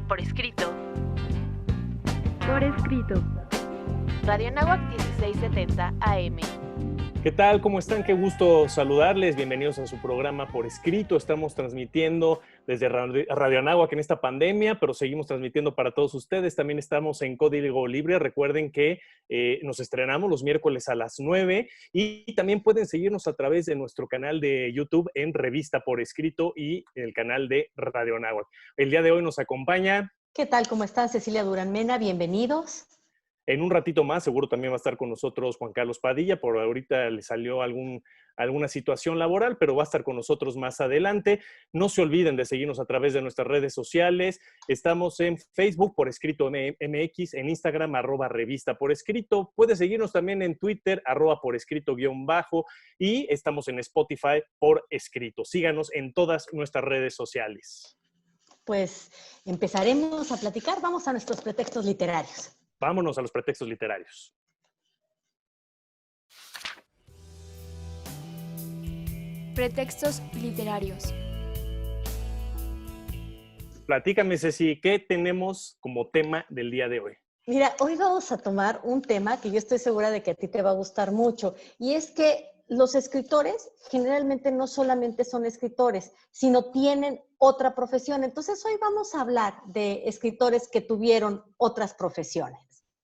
Por escrito. Por escrito. Radio Anáhuac 1670 AM. ¿Qué tal? ¿Cómo están? Qué gusto saludarles. Bienvenidos a su programa Por Escrito. Estamos transmitiendo desde Radio Anáhuac en esta pandemia, pero seguimos transmitiendo para todos ustedes. También estamos en Código Libre. Recuerden que nos estrenamos los miércoles a las 9 y también pueden seguirnos a través de nuestro canal de YouTube en Revista Por Escrito y el canal de Radio Anáhuac. El día de hoy nos acompaña... ¿Qué tal? ¿Cómo están? Cecilia Durán Mena, bienvenidos. En un ratito más, seguro también va a estar con nosotros Juan Carlos Padilla. Por ahorita le salió alguna situación laboral, pero va a estar con nosotros más adelante. No se olviden de seguirnos a través de nuestras redes sociales. Estamos en Facebook, Por Escrito MX, en Instagram, @revista Por Escrito. Puede seguirnos también en Twitter, @por escrito_, y estamos en Spotify, Por Escrito. Síganos en todas nuestras redes sociales. Pues empezaremos a platicar. Vamos a nuestros pretextos literarios. Vámonos a los pretextos literarios. Pretextos literarios. Platícame, Ceci, ¿qué tenemos como tema del día de hoy? Mira, hoy vamos a tomar un tema que yo estoy segura de que a ti te va a gustar mucho, y es que los escritores generalmente no solamente son escritores, sino tienen otra profesión. Entonces, hoy vamos a hablar de escritores que tuvieron otras profesiones.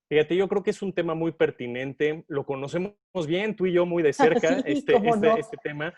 Fíjate, yo creo que es un tema muy pertinente, lo conocemos bien, tú y yo muy de cerca, Sí, ¿cómo no? este tema.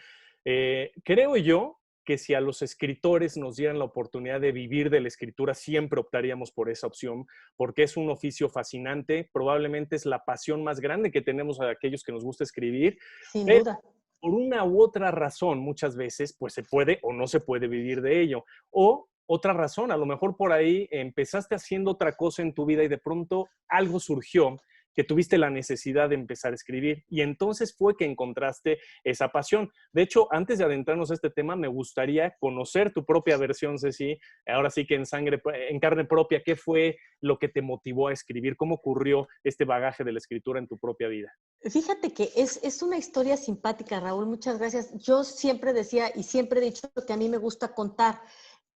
Creo yo que si a los escritores nos dieran la oportunidad de vivir de la escritura, siempre optaríamos por esa opción, porque es un oficio fascinante, probablemente es la pasión más grande que tenemos a aquellos que nos gusta escribir. Sin duda. Por una u otra razón, muchas veces, pues se puede o no se puede vivir de ello. O otra razón, a lo mejor por ahí empezaste haciendo otra cosa en tu vida y de pronto algo surgió que tuviste la necesidad de empezar a escribir y entonces fue que encontraste esa pasión. De hecho, antes de adentrarnos a este tema, me gustaría conocer tu propia versión, Ceci, ahora sí que en carne propia, ¿qué fue lo que te motivó a escribir? ¿Cómo ocurrió este bagaje de la escritura en tu propia vida? Fíjate que es una historia simpática, Raúl, muchas gracias. Yo siempre decía y siempre he dicho que a mí me gusta contar,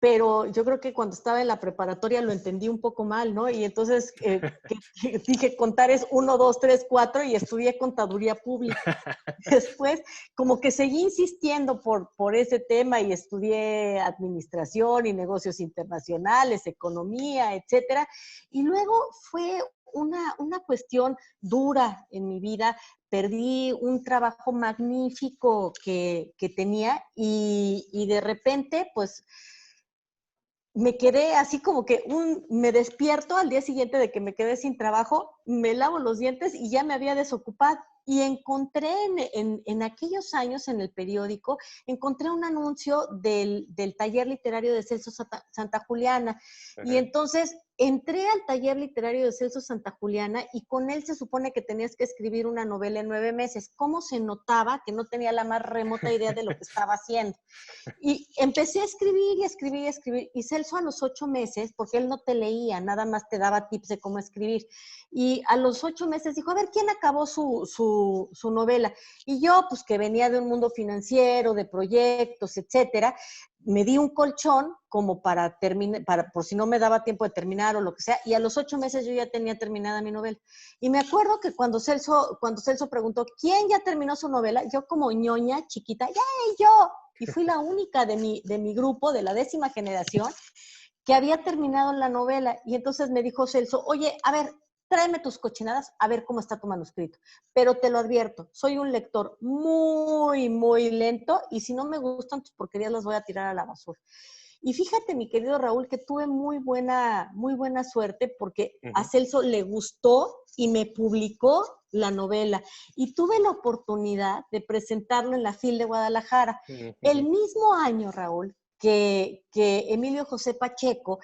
pero yo creo que cuando estaba en la preparatoria lo entendí un poco mal, ¿no? Y entonces dije, contar es 1, 2, 3, 4 y estudié contaduría pública. Después, como que seguí insistiendo por ese tema y estudié administración y negocios internacionales, economía, etcétera. Y luego fue una cuestión dura en mi vida. Perdí un trabajo magnífico que tenía y de repente, pues, me quedé así como que me despierto al día siguiente de que me quedé sin trabajo, me lavo los dientes y ya me había desocupado. Y encontré en aquellos años en el periódico, encontré un anuncio del taller literario de Celso Santa Juliana. Y entonces entré al taller literario de Celso Santa Juliana y con él se supone que tenías que escribir una novela en 9 meses. ¿Cómo se notaba que no tenía la más remota idea de lo que estaba haciendo? Y empecé a escribir y escribir y escribir. Y Celso a los 8 meses, porque él no te leía, nada más te daba tips de cómo escribir. Y a los 8 meses dijo, a ver, ¿quién acabó su novela? Y yo, pues que venía de un mundo financiero, de proyectos, etcétera, me di un colchón como para terminar, por si no me daba tiempo de terminar o lo que sea, y a los 8 meses yo ya tenía terminada mi novela. Y me acuerdo que cuando Celso preguntó, ¿quién ya terminó su novela? Yo como ñoña, chiquita, ¡yay, yo! Y fui la única de mi grupo, de la 10ª generación, que había terminado la novela. Y entonces me dijo Celso, oye, a ver, tráeme tus cochinadas, a ver cómo está tu manuscrito. Pero te lo advierto, soy un lector muy, muy lento y si no me gustan tus porquerías las voy a tirar a la basura. Y fíjate, mi querido Raúl, que tuve muy buena suerte porque a Celso le gustó y me publicó la novela. Y tuve la oportunidad de presentarlo en la FIL de Guadalajara. El mismo año, Raúl, que Emilio José Pacheco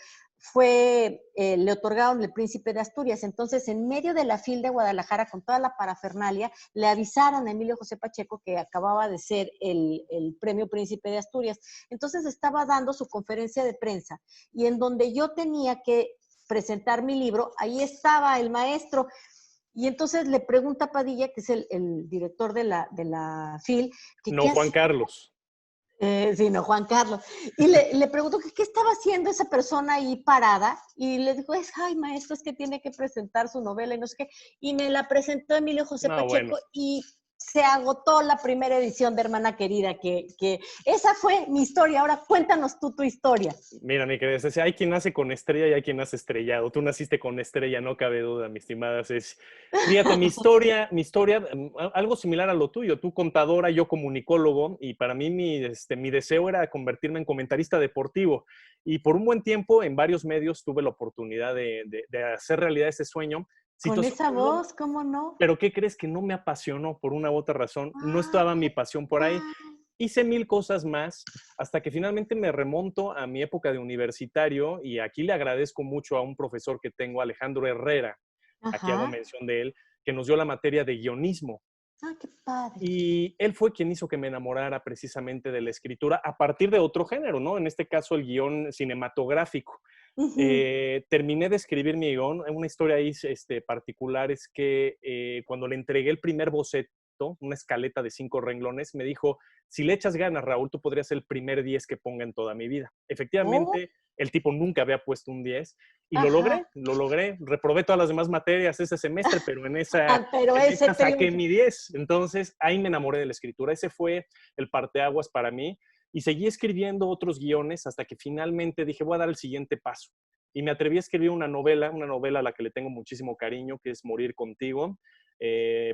le otorgaron el Príncipe de Asturias. Entonces, en medio de la FIL de Guadalajara, con toda la parafernalia, le avisaron a Emilio José Pacheco que acababa de ser el Premio Príncipe de Asturias. Entonces, estaba dando su conferencia de prensa y en donde yo tenía que presentar mi libro, ahí estaba el maestro. Y entonces le pregunta a Padilla, que es el director de la FIL, que No, qué Juan hacía. Carlos. Sí, no, Juan Carlos. Y le preguntó que qué estaba haciendo esa persona ahí parada. Y le dijo, ay, maestro, es que tiene que presentar su novela y no sé qué. Y me la presentó Emilio José No, bueno. Pacheco y se agotó la primera edición de Hermana Querida, que esa fue mi historia. Ahora cuéntanos tú tu historia. Mira, mi querida Ceci, hay quien nace con estrella y hay quien nace estrellado. Tú naciste con estrella, no cabe duda, mi estimada Ceci. Fíjate, mi historia, algo similar a lo tuyo. Tú contadora, yo comunicólogo, y para mí mi deseo era convertirme en comentarista deportivo. Y por un buen tiempo, en varios medios, tuve la oportunidad de hacer realidad ese sueño. Con Situación esa que no, voz, ¿cómo no? pero ¿qué crees? Que no me apasionó por una u otra razón. No Ay, estaba mi qué pasión por ahí. padre. Hice mil cosas más hasta que finalmente me remonto a mi época de universitario y aquí le agradezco mucho a un profesor que tengo, Alejandro Herrera, aquí hago Ajá. mención de él, que nos dio la materia de guionismo. Ah, qué padre. Y él fue quien hizo que me enamorara precisamente de la escritura a partir de otro género, ¿no? En este caso, el guión cinematográfico. Ujú. Terminé de escribir mi guión. Una historia ahí particular es que cuando le entregué el primer boceto, una escaleta de 5 renglones, me dijo, si le echas ganas, Raúl, tú podrías ser el primer 10 que ponga en toda mi vida. Oh, Efectivamente, el tipo nunca había puesto un 10 y ajá. lo logré. Reprobé todas las demás materias ese semestre, pero Ah, pero en ese esa saqué triunfo. mi 10. Entonces, ahí me enamoré de la escritura. Ese fue el parteaguas para mí. Y seguí escribiendo otros guiones hasta que finalmente dije, voy a dar el siguiente paso. Y me atreví a escribir una novela a la que le tengo muchísimo cariño, que es Morir contigo.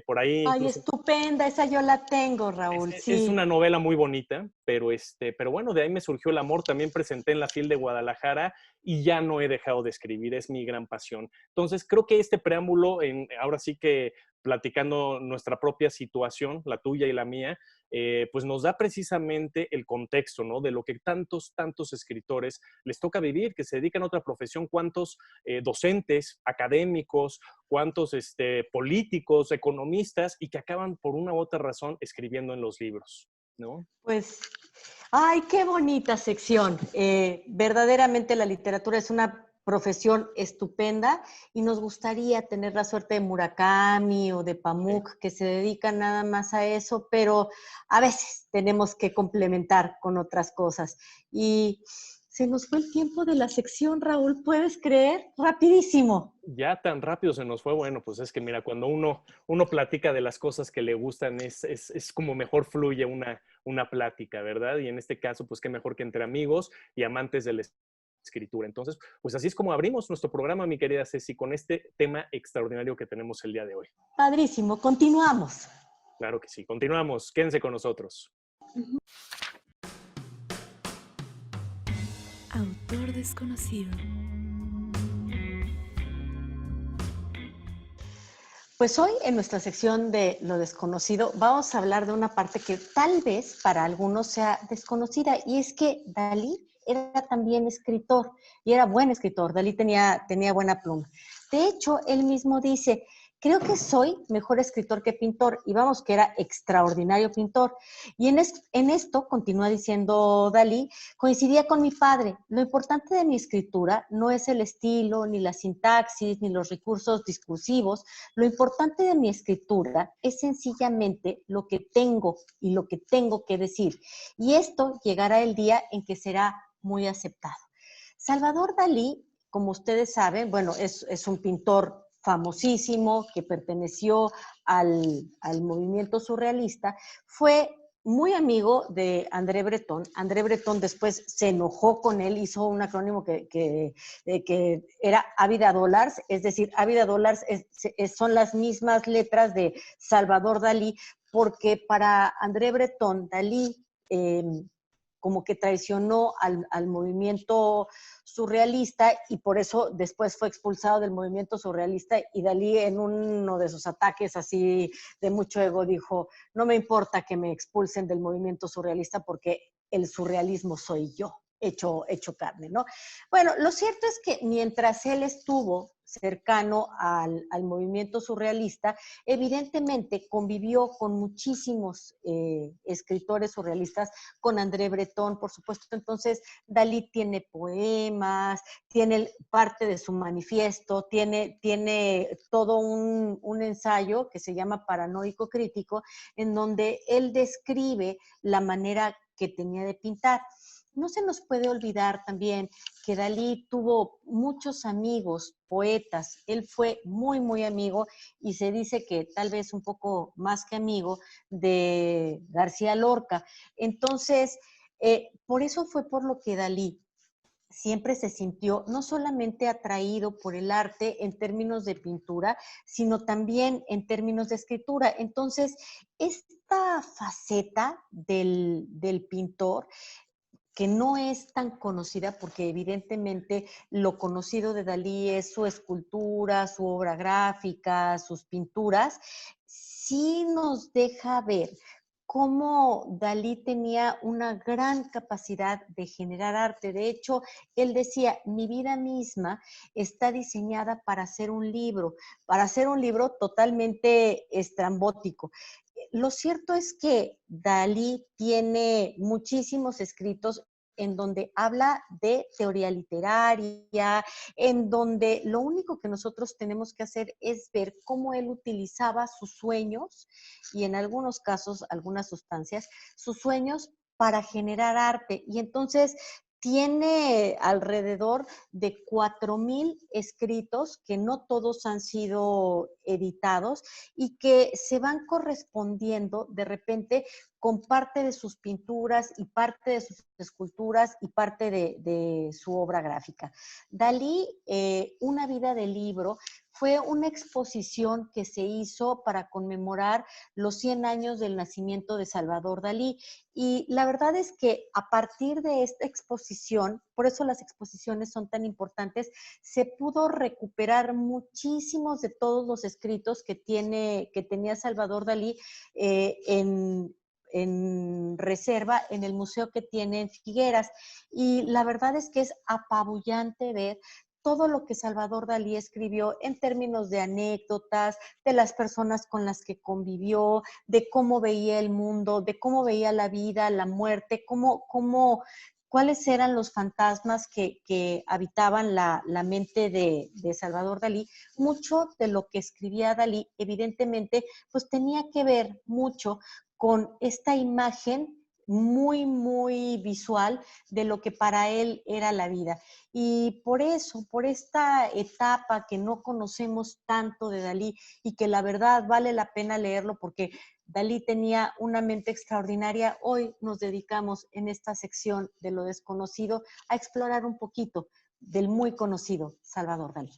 Por ahí Ay, incluso estupenda, esa yo la tengo, Raúl, es sí. una novela muy bonita, pero bueno, de ahí me surgió el amor. También presenté en la FIL de Guadalajara y ya no he dejado de escribir, es mi gran pasión. Entonces, creo que este preámbulo, ahora sí que platicando nuestra propia situación, la tuya y la mía, pues nos da precisamente el contexto, ¿no? De lo que tantos escritores les toca vivir, que se dedican a otra profesión, cuántos docentes, académicos, cuántos políticos, economistas, y que acaban por una u otra razón escribiendo en los libros, ¿no? Pues, ay, qué bonita sección. Verdaderamente la literatura es una profesión estupenda y nos gustaría tener la suerte de Murakami o de Sí. Pamuk que se dedican nada más a eso, pero a veces tenemos que complementar con otras cosas. Y se nos fue el tiempo de la sección, Raúl, ¿puedes creer? Rapidísimo. Ya tan rápido se nos fue, bueno, pues es que mira, cuando uno platica de las cosas que le gustan, es como mejor fluye una plática, ¿verdad? Y en este caso, pues qué mejor que entre amigos y amantes de la escritura. Entonces, pues así es como abrimos nuestro programa, mi querida Ceci, con este tema extraordinario que tenemos el día de hoy. Padrísimo, continuamos. Claro que sí. Continuamos. Quédense con nosotros. Autor desconocido. Pues hoy en nuestra sección de lo desconocido vamos a hablar de una parte que tal vez para algunos sea desconocida y es que Dalí era también escritor y era buen escritor. Dalí tenía buena pluma. De hecho, él mismo dice, creo que soy mejor escritor que pintor y vamos que era extraordinario pintor. Y en esto, continúa diciendo Dalí, coincidía con mi padre. Lo importante de mi escritura no es el estilo, ni la sintaxis, ni los recursos discursivos. Lo importante de mi escritura es sencillamente lo que tengo y lo que tengo que decir. Y esto llegará el día en que será muy aceptado. Salvador Dalí, como ustedes saben, bueno, es un pintor famosísimo que perteneció al movimiento surrealista, fue muy amigo de André Breton. André Breton después se enojó con él, hizo un acrónimo que era Ávida Dollars, es decir, Ávida Dollars son las mismas letras de Salvador Dalí, porque para André Breton, Dalí como que traicionó al movimiento surrealista y por eso después fue expulsado del movimiento surrealista y Dalí en uno de sus ataques así de mucho ego dijo, no me importa que me expulsen del movimiento surrealista porque el surrealismo soy yo, hecho carne, ¿no? Bueno, lo cierto es que mientras él estuvo cercano al movimiento surrealista, evidentemente convivió con muchísimos escritores surrealistas, con André Breton, por supuesto. Entonces, Dalí tiene poemas, tiene parte de su manifiesto, tiene todo un ensayo que se llama Paranoico Crítico, en donde él describe la manera que tenía de pintar. No se nos puede olvidar también que Dalí tuvo muchos amigos, poetas. Él fue muy, muy amigo y se dice que tal vez un poco más que amigo de García Lorca. Entonces, por eso fue por lo que Dalí siempre se sintió no solamente atraído por el arte en términos de pintura, sino también en términos de escritura. Entonces, esta faceta del pintor que no es tan conocida porque evidentemente lo conocido de Dalí es su escultura, su obra gráfica, sus pinturas, sí nos deja ver cómo Dalí tenía una gran capacidad de generar arte. De hecho, él decía, mi vida misma está diseñada para hacer un libro totalmente estrambótico. Lo cierto es que Dalí tiene muchísimos escritos en donde habla de teoría literaria, en donde lo único que nosotros tenemos que hacer es ver cómo él utilizaba sus sueños y en algunos casos, algunas sustancias, sus sueños para generar arte. Y entonces tiene alrededor de 4,000 escritos que no todos han sido editados y que se van correspondiendo de repente con parte de sus pinturas y parte de sus esculturas y parte de su obra gráfica. Dalí, Una vida de libro, fue una exposición que se hizo para conmemorar los 100 años del nacimiento de Salvador Dalí. Y la verdad es que a partir de esta exposición, por eso las exposiciones son tan importantes, se pudo recuperar muchísimos de todos los escritos que tenía Salvador Dalí en reserva en el museo que tiene en Figueras. Y la verdad es que es apabullante ver todo lo que Salvador Dalí escribió en términos de anécdotas, de las personas con las que convivió, de cómo veía el mundo, de cómo veía la vida, la muerte, cuáles eran los fantasmas que habitaban la mente de Salvador Dalí. Mucho de lo que escribía Dalí, evidentemente, pues tenía que ver mucho con esta imagen muy, muy visual de lo que para él era la vida. Y por eso, por esta etapa que no conocemos tanto de Dalí y que la verdad vale la pena leerlo porque Dalí tenía una mente extraordinaria, hoy nos dedicamos en esta sección de lo desconocido a explorar un poquito del muy conocido Salvador Dalí.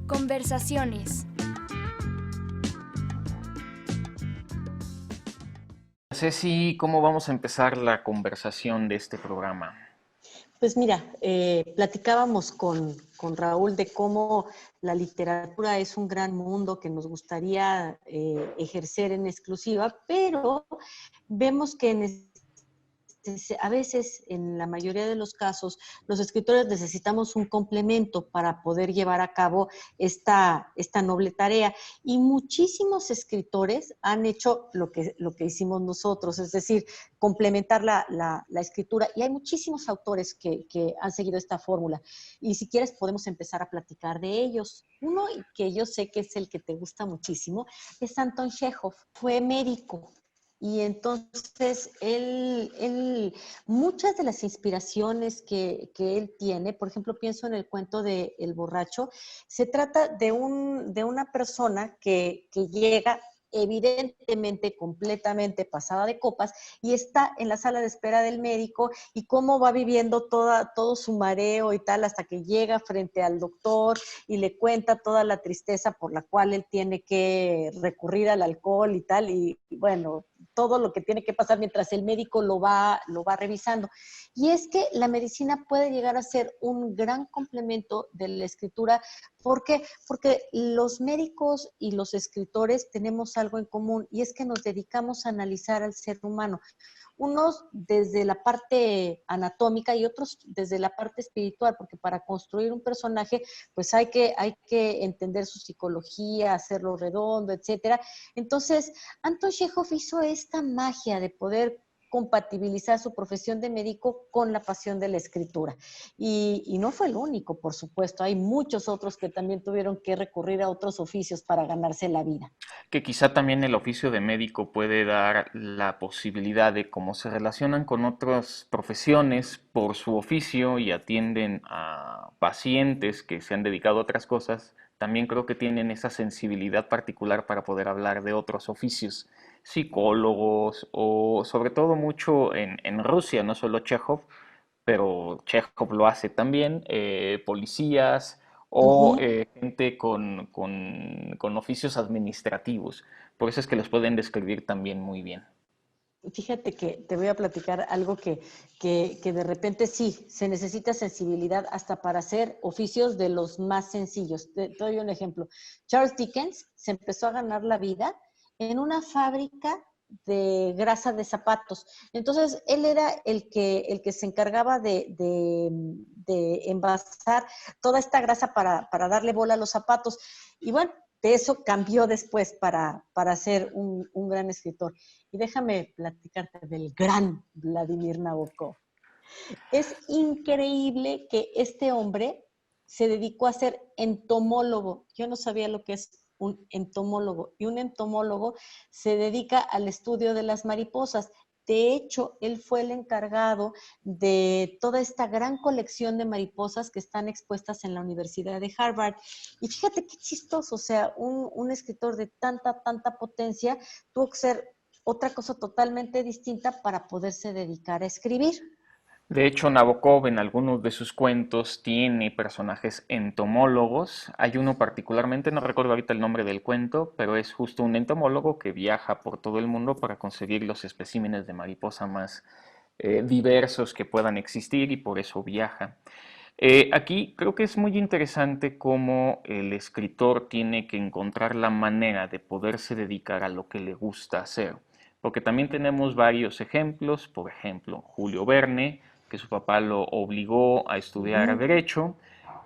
Conversaciones. Ceci, ¿cómo vamos a empezar la conversación de este programa? Pues mira, platicábamos con Raúl de cómo la literatura es un gran mundo que nos gustaría ejercer en exclusiva, pero vemos que a veces, en la mayoría de los casos, los escritores necesitamos un complemento para poder llevar a cabo esta noble tarea. Y muchísimos escritores han hecho lo que hicimos nosotros, es decir, complementar la escritura. Y hay muchísimos autores que han seguido esta fórmula. Y si quieres, podemos empezar a platicar de ellos. Uno que yo sé que es el que te gusta muchísimo es Anton Chekhov. Fue médico. Y entonces muchas de las inspiraciones que él tiene, por ejemplo, pienso en el cuento de El borracho, se trata de una persona que llega evidentemente completamente pasada de copas y está en la sala de espera del médico y cómo va viviendo todo su mareo y tal hasta que llega frente al doctor y le cuenta toda la tristeza por la cual él tiene que recurrir al alcohol y tal y bueno, todo lo que tiene que pasar mientras el médico lo va revisando. Y es que la medicina puede llegar a ser un gran complemento de la escritura. ¿Por qué? Porque los médicos y los escritores tenemos algo en común y es que nos dedicamos a analizar al ser humano. Unos desde la parte anatómica y otros desde la parte espiritual, porque para construir un personaje, pues hay que entender su psicología, hacerlo redondo, etcétera. Entonces, Anton Chekhov hizo esta magia de poder compatibilizar su profesión de médico con la pasión de la escritura. Y no fue el único, por supuesto. Hay muchos otros que también tuvieron que recurrir a otros oficios para ganarse la vida. Que quizá también el oficio de médico puede dar la posibilidad de cómo se relacionan con otras profesiones por su oficio y atienden a pacientes que se han dedicado a otras cosas, también creo que tienen esa sensibilidad particular para poder hablar de otros oficios, psicólogos o sobre todo mucho en Rusia, no solo Chekhov, pero Chekhov lo hace también, policías o Ujú. gente con oficios administrativos. Por eso es que los pueden describir también muy bien. Fíjate que te voy a platicar algo que de repente sí, se necesita sensibilidad hasta para hacer oficios de los más sencillos. Te doy un ejemplo. Charles Dickens se empezó a ganar la vida en una fábrica de grasa de zapatos. Entonces, él era el que se encargaba de envasar toda esta grasa para darle bola a los zapatos. Y bueno, de eso cambió después para ser un gran escritor. Y déjame platicarte del gran Vladimir Nabokov. Es increíble que este hombre se dedicó a ser entomólogo. Yo no sabía lo que es un entomólogo. Y un entomólogo se dedica al estudio de las mariposas. De hecho, él fue el encargado de toda esta gran colección de mariposas que están expuestas en la Universidad de Harvard. Y fíjate qué chistoso, o sea, un escritor de tanta potencia tuvo que ser otra cosa totalmente distinta para poderse dedicar a escribir. De hecho, Nabokov en algunos de sus cuentos tiene personajes entomólogos. Hay uno particularmente, no recuerdo ahorita el nombre del cuento, pero es justo un entomólogo que viaja por todo el mundo para conseguir los especímenes de mariposa más diversos que puedan existir y por eso viaja. Aquí creo que es muy interesante cómo el escritor tiene que encontrar la manera de poderse dedicar a lo que le gusta hacer, porque también tenemos varios ejemplos, por ejemplo, Julio Verne, que su papá lo obligó a estudiar Uh-huh. derecho,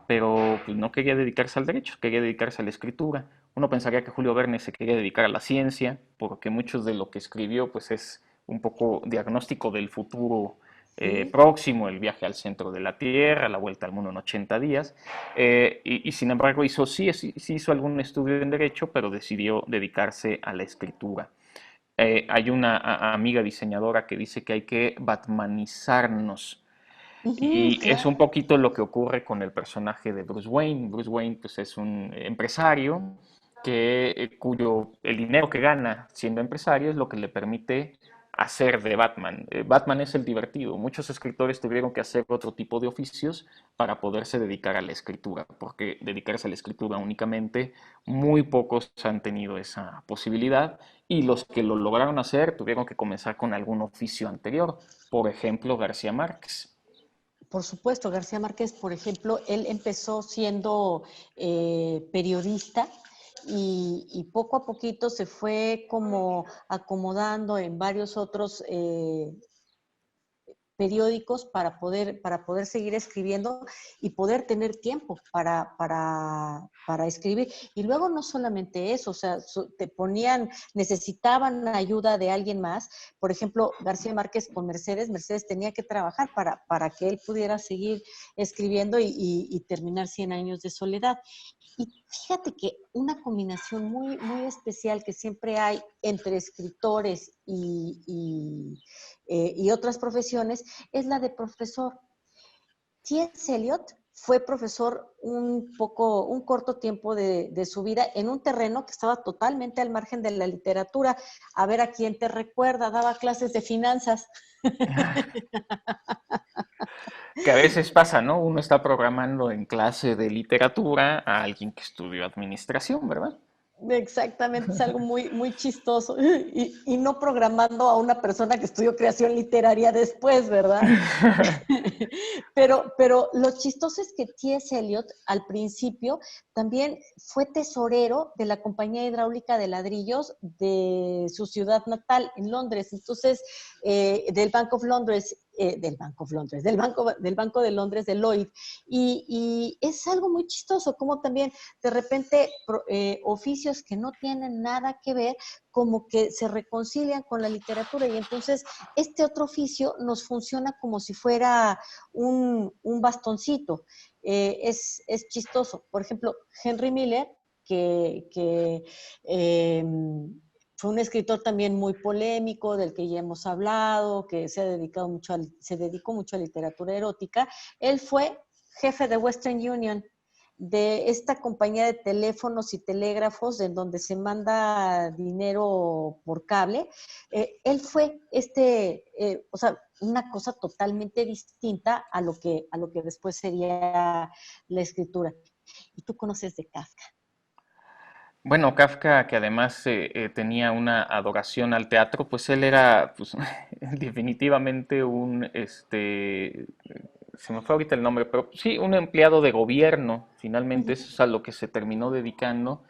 pero pues, no quería dedicarse al derecho, quería dedicarse a la escritura. Uno pensaría que Julio Verne se quería dedicar a la ciencia, porque muchos de lo que escribió pues es un poco diagnóstico del futuro Sí. próximo, el viaje al centro de la Tierra, la vuelta al mundo en 80 días, y sin embargo sí hizo algún estudio en Derecho, pero decidió dedicarse a la escritura. Hay una amiga diseñadora que dice que hay que batmanizarnos, Uh-huh, y es un claro. poquito lo que ocurre con el personaje de Bruce Wayne. Bruce Wayne pues, es un empresario cuyo el dinero que gana siendo empresario es lo que le permite hacer de Batman. Batman es el divertido. Muchos escritores tuvieron que hacer otro tipo de oficios para poderse dedicar a la escritura, porque dedicarse a la escritura únicamente muy pocos han tenido esa posibilidad y los que lo lograron hacer tuvieron que comenzar con algún oficio anterior. Por ejemplo, García Márquez. Por supuesto, García Márquez, por ejemplo, él empezó siendo periodista y poco a poquito se fue como acomodando en varios otros periódicos para poder seguir escribiendo y poder tener tiempo para escribir. Y luego no solamente eso, o sea, necesitaban ayuda de alguien más. Por ejemplo, García Márquez con Mercedes tenía que trabajar para que él pudiera seguir escribiendo y terminar 100 años de soledad. Y fíjate que una combinación muy especial que siempre hay entre escritores y otras profesiones es la de profesor. T.S. Eliot fue profesor un corto tiempo de su vida en un terreno que estaba totalmente al margen de la literatura. A ver a quién te recuerda, daba clases de finanzas. Que a veces pasa, ¿no? Uno está programando en clase de literatura a alguien que estudió administración, ¿verdad? Exactamente, es algo muy chistoso. Y no programando a una persona que estudió creación literaria después, ¿verdad? Pero lo chistoso es que T.S. Eliot al principio también fue tesorero de la compañía hidráulica de ladrillos de su ciudad natal, en Londres. Entonces, del Bank of Londres. del Bank of Londres, del Banco de Londres, de Lloyd. Y es algo muy chistoso, como también de repente oficios que no tienen nada que ver, como que se reconcilian con la literatura. Y entonces este otro oficio nos funciona como si fuera un bastoncito. Es chistoso. Por ejemplo, Henry Miller, que fue un escritor también muy polémico, del que ya hemos hablado, que se dedicó mucho a literatura erótica. Él fue jefe de Western Union, de esta compañía de teléfonos y telégrafos en donde se manda dinero por cable. Él fue o sea, una cosa totalmente distinta a lo que después sería la escritura. ¿Y tú conoces de Kafka? Bueno, Kafka, que además tenía una adoración al teatro, pues él era pues, definitivamente se me fue ahorita el nombre, pero sí, un empleado de gobierno. Finalmente eso es a lo que se terminó dedicando.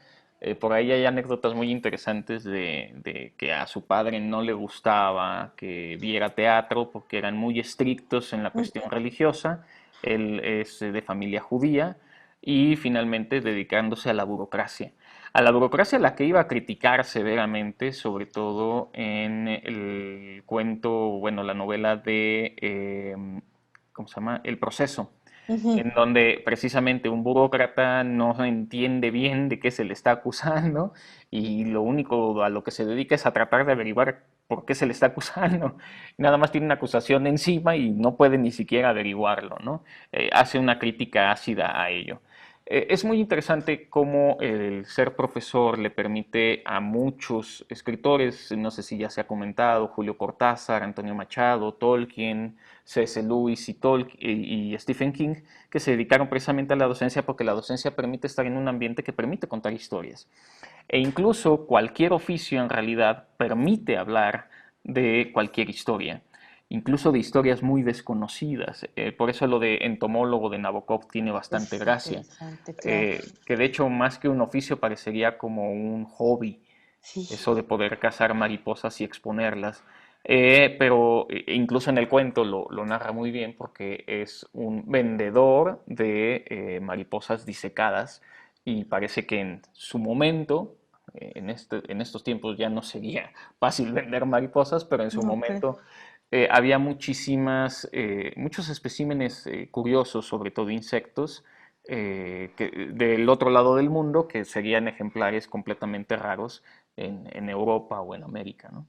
Por ahí hay anécdotas muy interesantes de que a su padre no le gustaba que viera teatro porque eran muy estrictos en la cuestión religiosa. Él es de familia judía y finalmente dedicándose a la burocracia a la que iba a criticar severamente, sobre todo en el cuento, bueno, la novela de, ¿cómo se llama? El proceso, en donde precisamente un burócrata no entiende bien de qué se le está acusando y lo único a lo que se dedica es a tratar de averiguar por qué se le está acusando. Nada más tiene una acusación encima y no puede ni siquiera averiguarlo, ¿no? Hace una crítica ácida a ello. Es muy interesante cómo el ser profesor le permite a muchos escritores, no sé si ya se ha comentado, Julio Cortázar, Antonio Machado, Tolkien, C.S. Lewis y Stephen King, que se dedicaron precisamente a la docencia porque la docencia permite estar en un ambiente que permite contar historias. E incluso cualquier oficio en realidad permite hablar de cualquier historia, incluso de historias muy desconocidas. Por eso lo de entomólogo de Nabokov tiene bastante Es gracia, interesante, claro. que de hecho más que un oficio parecería como un hobby, Sí. eso de poder cazar mariposas y exponerlas. Pero incluso en el cuento lo narra muy bien porque es un vendedor de mariposas disecadas y parece que en su momento, en estos tiempos ya no sería fácil vender mariposas, pero en su No, pero momento había muchos especímenes curiosos, sobre todo insectos, del otro lado del mundo, que serían ejemplares completamente raros en Europa o en América, ¿no?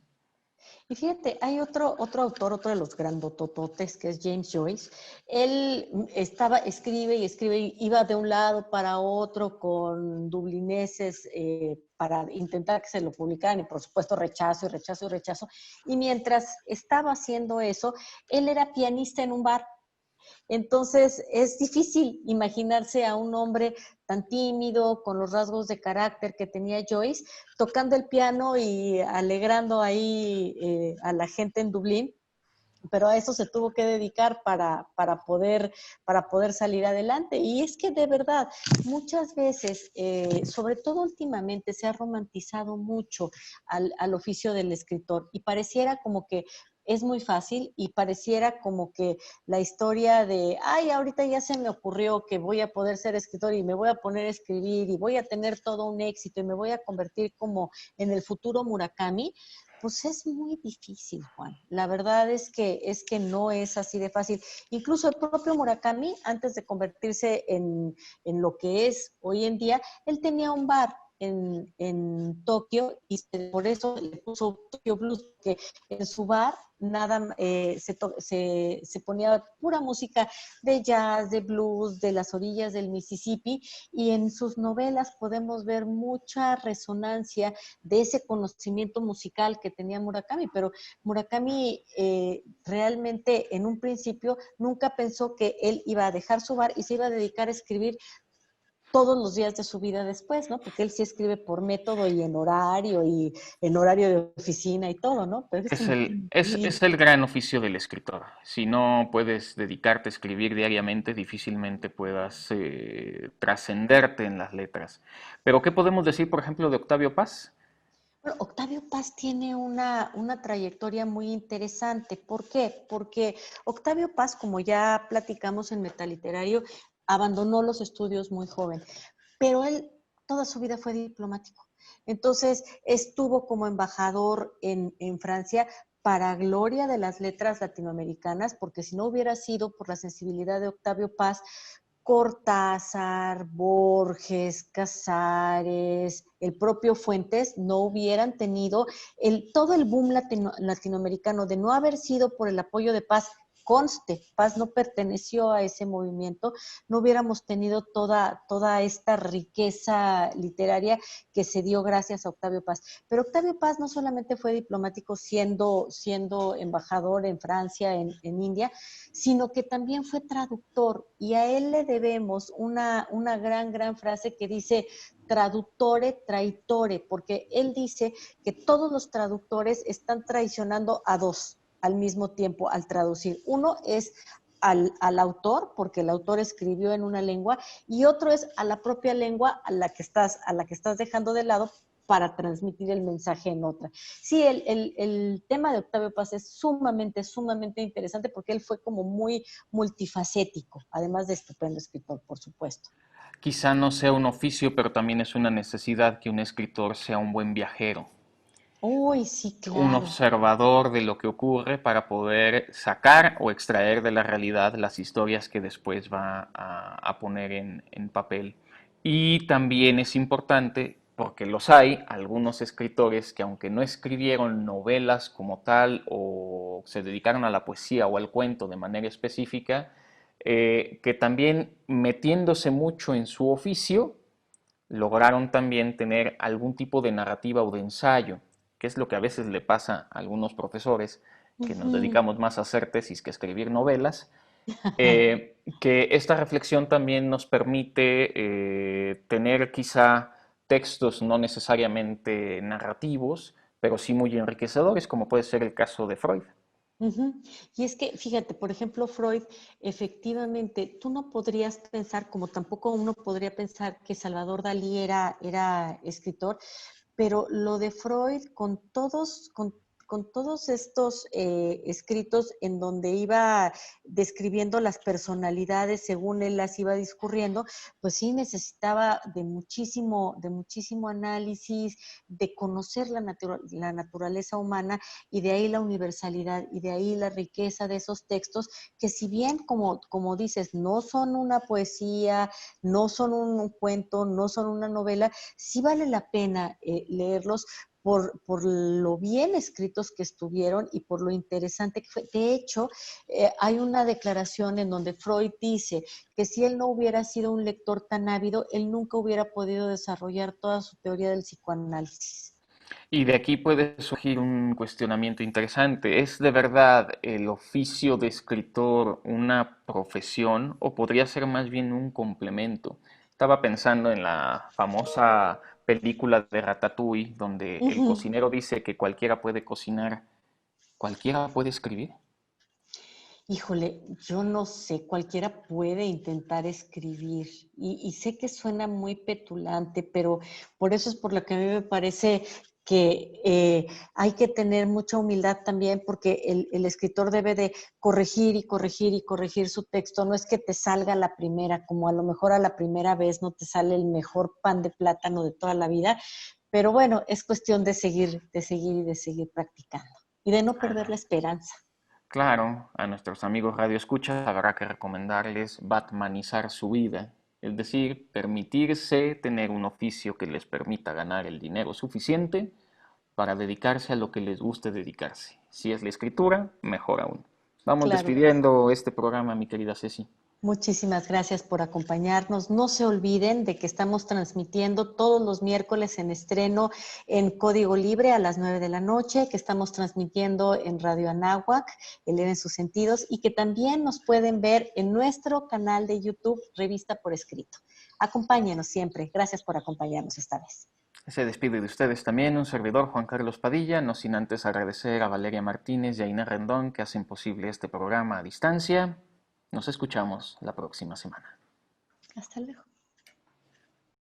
y fíjate, hay otro autor, otro de los grandotototes, que es James Joyce. Él escribe y escribe, y iba de un lado para otro con dublineses para intentar que se lo publicaran, y por supuesto rechazo y rechazo y rechazo. Y mientras estaba haciendo eso, él era pianista en un bar. Entonces, es difícil imaginarse a un hombre tan tímido, con los rasgos de carácter que tenía Joyce, tocando el piano y alegrando ahí a la gente en Dublín, pero a eso se tuvo que dedicar para poder salir adelante. Y es que de verdad, muchas veces, sobre todo últimamente, se ha romantizado mucho al oficio del escritor y pareciera como que es muy fácil y pareciera como que la historia de, ay, ahorita ya se me ocurrió que voy a poder ser escritor y me voy a poner a escribir y voy a tener todo un éxito y me voy a convertir como en el futuro Murakami, pues es muy difícil, Juan. La verdad es que no es así de fácil. Incluso el propio Murakami, antes de convertirse en lo que es hoy en día, él tenía un bar en Tokio y por eso le puso Tokyo Blues, que en su bar nada se ponía pura música de jazz, de blues, de las orillas del Mississippi, y en sus novelas podemos ver mucha resonancia de ese conocimiento musical que tenía Murakami, pero Murakami realmente en un principio nunca pensó que él iba a dejar su bar y se iba a dedicar a escribir todos los días de su vida después, ¿no? Porque él sí escribe por método y en horario de oficina y todo, ¿no? Pero es Es el gran oficio del escritor. Si no puedes dedicarte a escribir diariamente, difícilmente puedas trascenderte en las letras. Pero ¿qué podemos decir, por ejemplo, de Octavio Paz? Bueno, Octavio Paz tiene una trayectoria muy interesante. ¿Por qué? Porque Octavio Paz, como ya platicamos en Metaliterario, abandonó los estudios muy joven, pero él toda su vida fue diplomático. Entonces, estuvo como embajador en Francia para gloria de las letras latinoamericanas, porque si no hubiera sido por la sensibilidad de Octavio Paz, Cortázar, Borges, Casares, el propio Fuentes no hubieran tenido todo el boom latinoamericano de no haber sido por el apoyo de Paz. Conste, Paz no perteneció a ese movimiento, no hubiéramos tenido toda esta riqueza literaria que se dio gracias a Octavio Paz. Pero Octavio Paz no solamente fue diplomático siendo embajador en Francia, en India, sino que también fue traductor y a él le debemos una gran frase que dice traductore traitore, porque él dice que todos los traductores están traicionando a dos al mismo tiempo al traducir. Uno es al autor, porque el autor escribió en una lengua, y otro es a la propia lengua a la que estás dejando de lado para transmitir el mensaje en otra. Sí, el tema de Octavio Paz es sumamente interesante porque él fue como muy multifacético, además de estupendo escritor, por supuesto. Quizá no sea un oficio, pero también es una necesidad que un escritor sea un buen viajero, Uy, sí, un claro. observador de lo que ocurre para poder sacar o extraer de la realidad las historias que después va a poner en papel. Y también es importante, porque los hay, algunos escritores que aunque no escribieron novelas como tal o se dedicaron a la poesía o al cuento de manera específica, que también metiéndose mucho en su oficio, lograron también tener algún tipo de narrativa o de ensayo, que es lo que a veces le pasa a algunos profesores que nos Ujú. dedicamos más a hacer tesis que a escribir novelas, que esta reflexión también nos permite tener quizá textos no necesariamente narrativos, pero sí muy enriquecedores, como puede ser el caso de Freud. Ujú. Y es que, fíjate, por ejemplo, Freud, efectivamente, tú no podrías pensar, como tampoco uno podría pensar que Salvador Dalí era escritor, pero lo de Freud, con todos estos escritos en donde iba describiendo las personalidades según él las iba discurriendo, pues sí necesitaba de muchísimo análisis, de conocer la naturaleza humana y de ahí la universalidad y de ahí la riqueza de esos textos que si bien, como dices, no son una poesía, no son un cuento, no son una novela, sí vale la pena leerlos por lo bien escritos que estuvieron y por lo interesante que fue. De hecho, hay una declaración en donde Freud dice que si él no hubiera sido un lector tan ávido, él nunca hubiera podido desarrollar toda su teoría del psicoanálisis. Y de aquí puede surgir un cuestionamiento interesante. ¿Es de verdad el oficio de escritor una profesión o podría ser más bien un complemento? Estaba pensando en la famosa película de Ratatouille, donde el Ujú. cocinero dice que cualquiera puede cocinar, ¿cualquiera puede escribir? Híjole, yo no sé, cualquiera puede intentar escribir y sé que suena muy petulante, pero por eso es por lo que a mí me parece que hay que tener mucha humildad también porque el escritor debe de corregir y corregir y corregir su texto. No es que te salga la primera, como a lo mejor a la primera vez no te sale el mejor pan de plátano de toda la vida, pero bueno, es cuestión de seguir y de seguir practicando y de no perder la Ah, esperanza. claro, a nuestros amigos radioescuchas habrá que recomendarles batmanizar su vida, es decir, permitirse tener un oficio que les permita ganar el dinero suficiente para dedicarse a lo que les guste dedicarse. Si es la escritura, mejor aún. Vamos Claro que sí. despidiendo este programa, mi querida Ceci. Muchísimas gracias por acompañarnos. No se olviden de que estamos transmitiendo todos los miércoles en estreno en Código Libre a las 9 de la noche, que estamos transmitiendo en Radio Anáhuac, Eleven sus sentidos, y que también nos pueden ver en nuestro canal de YouTube, Revista por Escrito. Acompáñenos siempre. Gracias por acompañarnos esta vez. Se despide de ustedes también un servidor, Juan Carlos Padilla, no sin antes agradecer a Valeria Martínez y a Inés Rendón que hacen posible este programa a distancia. Nos escuchamos la próxima semana. Hasta luego.